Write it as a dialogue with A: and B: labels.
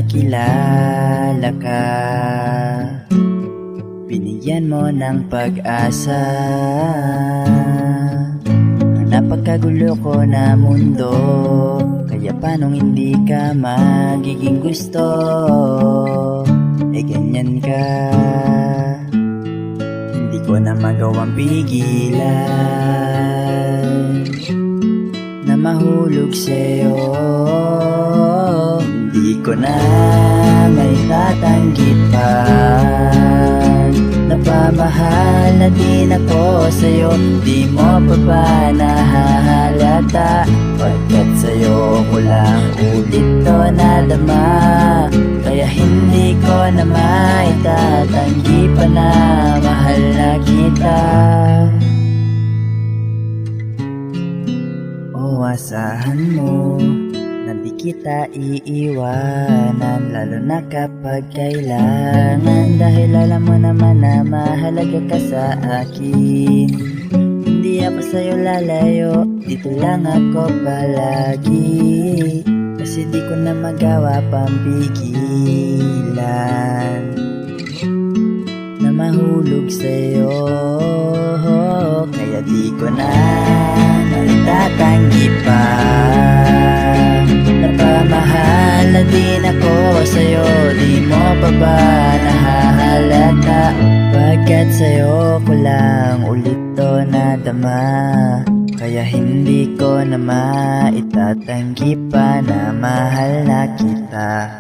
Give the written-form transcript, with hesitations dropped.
A: nakilala ka, binigyan mo ng pag-asa ang napagkagulo ko na mundo. Kaya paanong hindi ka magiging gusto? Ganyan ka, hindi ko na magawang pigilan na mahulog sa'yo. Hindi ko na may tatanggi pa, napamahal na din ako sa'yo. Di mo pa ba nahahalata, pagkat sa'yo ko lang ulit to nadama. Kaya hindi ko na maitatanggi pa na mahal na kita. O asahan mo na di kita iiwanan, lalo na kapag kailangan. Dahil alam mo naman na mahalaga ka sa akin. Hindi ako sa'yo lalayo, dito lang ako palagi. Kasi di ko na magawa pang pigilan na mahulog sa'yo. Kaya di ko na maitatanggi pa, napamahal na din ako sa'yo. Di mo pa ba nahahalata, pagkat sa'yo ko lang ulit to nadama. Kaya hindi ko na maitatanggi pa na mahal na kita.